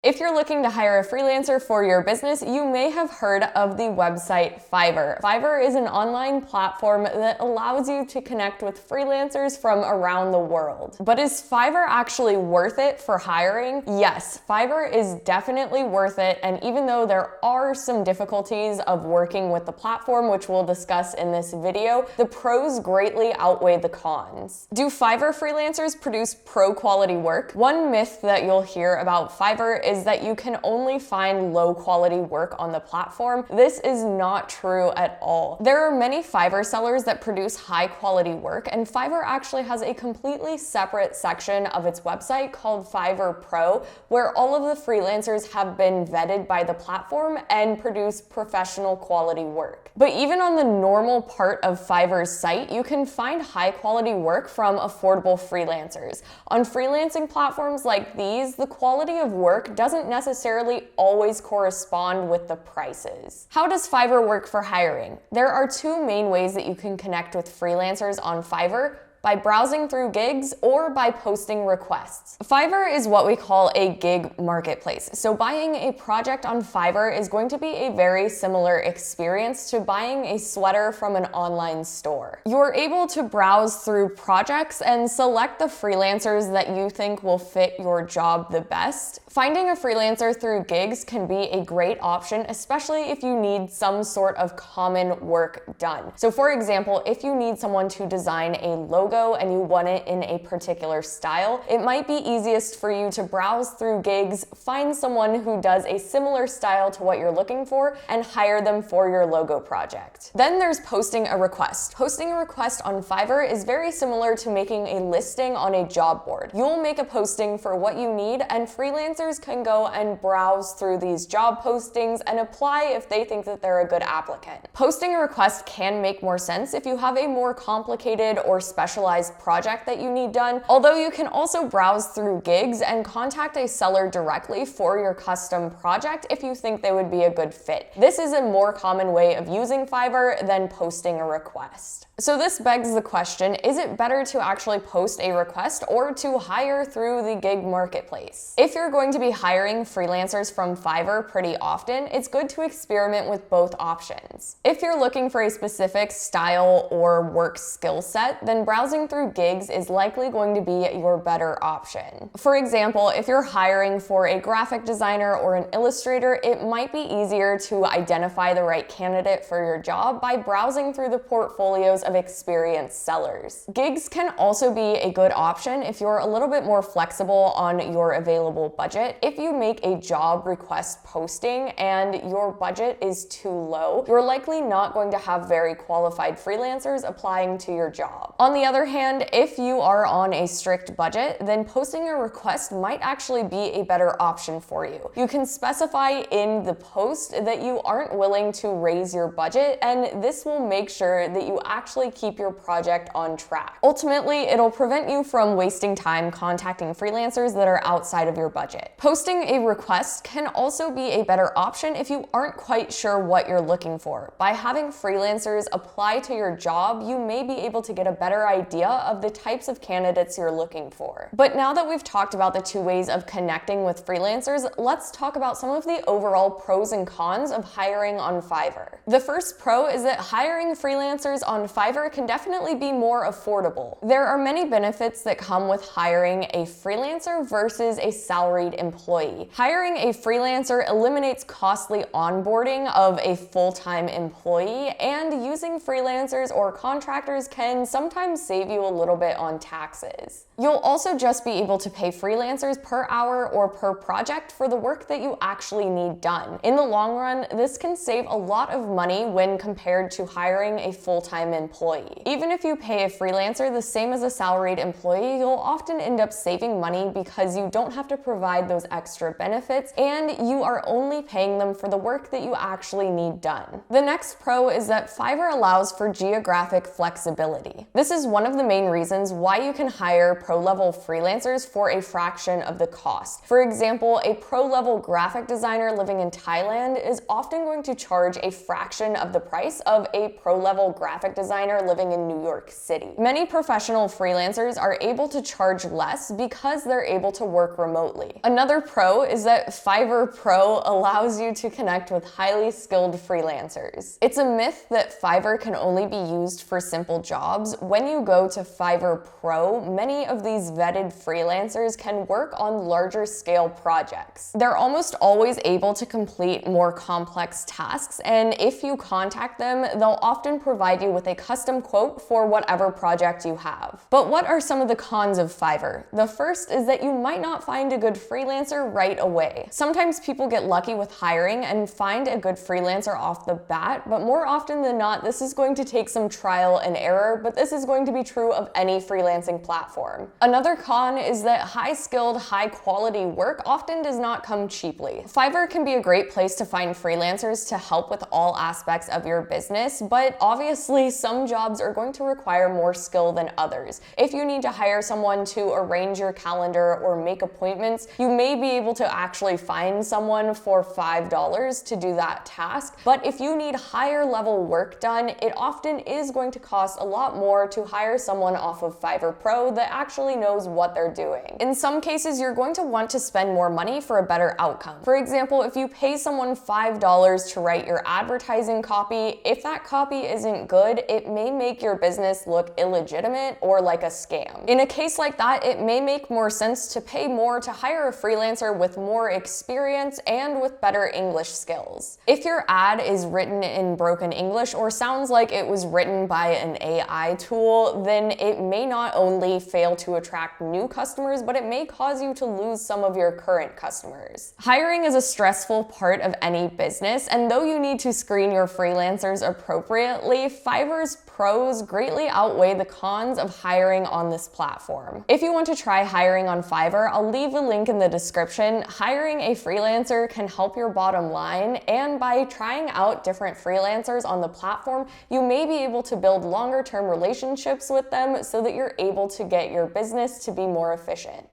If you're looking to hire a freelancer for your business, you may have heard of the website Fiverr. Fiverr is an online platform that allows you to connect with freelancers from around the world. But is Fiverr actually worth it for hiring? Yes, Fiverr is definitely worth it, and even though there are some difficulties of working with the platform, which we'll discuss in this video, the pros greatly outweigh the cons. Do Fiverr freelancers produce pro-quality work? One myth that you'll hear about Fiverr is that you can only find low quality work on the platform. This is not true at all. There are many Fiverr sellers that produce high quality work, and Fiverr actually has a completely separate section of its website called Fiverr Pro, where all of the freelancers have been vetted by the platform and produce professional quality work. But even on the normal part of Fiverr's site, you can find high quality work from affordable freelancers. On freelancing platforms like these, the quality of work doesn't necessarily always correspond with the prices. How does Fiverr work for hiring? There are two main ways that you can connect with freelancers on Fiverr: by browsing through gigs or by posting requests. Fiverr is what we call a gig marketplace. So buying a project on Fiverr is going to be a very similar experience to buying a sweater from an online store. You're able to browse through projects and select the freelancers that you think will fit your job the best. Finding a freelancer through gigs can be a great option, especially if you need some sort of common work done. So for example, if you need someone to design a logo and you want it in a particular style, it might be easiest for you to browse through gigs, find someone who does a similar style to what you're looking for, and hire them for your logo project. Then there's posting a request. Posting a request on Fiverr is very similar to making a listing on a job board. You'll make a posting for what you need, and freelancers can go and browse through these job postings and apply if they think that they're a good applicant. Posting a request can make more sense if you have a more complicated or specialized project that you need done, although you can also browse through gigs and contact a seller directly for your custom project if you think they would be a good fit. This is a more common way of using Fiverr than posting a request. So this begs the question, is it better to actually post a request or to hire through the gig marketplace? If you're going to be hiring freelancers from Fiverr pretty often, it's good to experiment with both options. If you're looking for a specific style or work skill set, then browsing through gigs is likely going to be your better option. For example, if you're hiring for a graphic designer or an illustrator, it might be easier to identify the right candidate for your job by browsing through the portfolios of experienced sellers. Gigs can also be a good option if you're a little bit more flexible on your available budget. If you make a job request posting and your budget is too low, you're likely not going to have very qualified freelancers applying to your job. On the other hand, if you are on a strict budget, then posting a request might actually be a better option for you. You can specify in the post that you aren't willing to raise your budget, and this will make sure that you actually keep your project on track. Ultimately, it'll prevent you from wasting time contacting freelancers that are outside of your budget. Posting a request can also be a better option if you aren't quite sure what you're looking for. By having freelancers apply to your job, you may be able to get a better idea of the types of candidates you're looking for. But now that we've talked about the two ways of connecting with freelancers, let's talk about some of the overall pros and cons of hiring on Fiverr. The first pro is that hiring freelancers on Fiverr can definitely be more affordable. There are many benefits that come with hiring a freelancer versus a salaried employee. Hiring a freelancer eliminates costly onboarding of a full-time employee, and using freelancers or contractors can sometimes save you a little bit on taxes. You'll also just be able to pay freelancers per hour or per project for the work that you actually need done. In the long run, this can save a lot of money when compared to hiring a full-time employee. Even if you pay a freelancer the same as a salaried employee, you'll often end up saving money because you don't have to provide those extra benefits and you are only paying them for the work that you actually need done. The next pro is that Fiverr allows for geographic flexibility. This is one of the main reasons why you can hire pro-level freelancers for a fraction of the cost. For example, a pro-level graphic designer living in Thailand is often going to charge a fraction of the price of a pro-level graphic designer living in New York City. Many professional freelancers are able to charge less because they're able to work remotely. Another pro is that Fiverr Pro allows you to connect with highly skilled freelancers. It's a myth that Fiverr can only be used for simple jobs. When you go to Fiverr Pro, many of these vetted freelancers can work on larger scale projects. They're almost always able to complete more complex tasks, and if you contact them, they'll often provide you with a custom quote for whatever project you have. But what are some of the cons of Fiverr? The first is that you might not find a good freelancer right away. Sometimes people get lucky with hiring and find a good freelancer off the bat, but more often than not, this is going to take some trial and error, but this is going to be true of any freelancing platform. Another con is that high-skilled, high-quality work often does not come cheaply. Fiverr can be a great place to find freelancers to help with all aspects of your business, but obviously some jobs are going to require more skill than others. If you need to hire someone to arrange your calendar or make appointments, you may be able to actually find someone for $5 to do that task. But if you need higher level work done, it often is going to cost a lot more to hire someone off of Fiverr Pro that actually knows what they're doing. In some cases, you're going to want to spend more money for a better outcome. For example, if you pay someone $5 to write your advertising copy, if that copy isn't good, it may make your business look illegitimate or like a scam. In a case like that, it may make more sense to pay more to hire a freelancer with more experience and with better English skills. If your ad is written in broken English or sounds like it was written by an AI tool, then it may not only fail to attract new customers, but it may cause you to lose some of your current customers. Hiring is a stressful part of any business, and though you need to screen your freelancers appropriately, Fiverr's pros greatly outweigh the cons of hiring on this platform. If you want to try hiring on Fiverr, I'll leave a link in the description. Hiring a freelancer can help your bottom line, and by trying out different freelancers on the platform, you may be able to build longer-term relationships with them so that you're able to get your business to be more efficient.